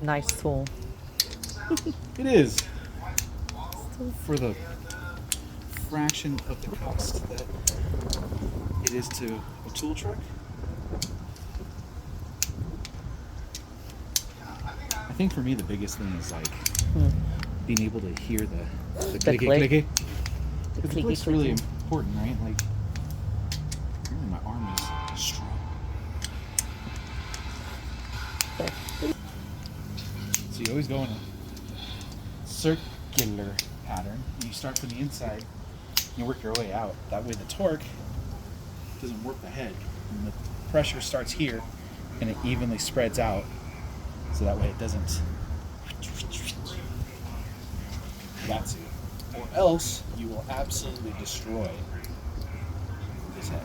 Nice tool. It is for the fraction of the cost that it is to a tool truck. I think for me the biggest thing is like being able to hear the The clicky click. clicky. The Because the clicky click's really clicky. important, right? Like, really, my arm is strong. So you always go in a circular pattern, and you start from the inside, and you work your way out. That way the torque doesn't warp the head, and the pressure starts here, and it evenly spreads out, so that way it doesn't. That's it. Or else you will absolutely destroy this head.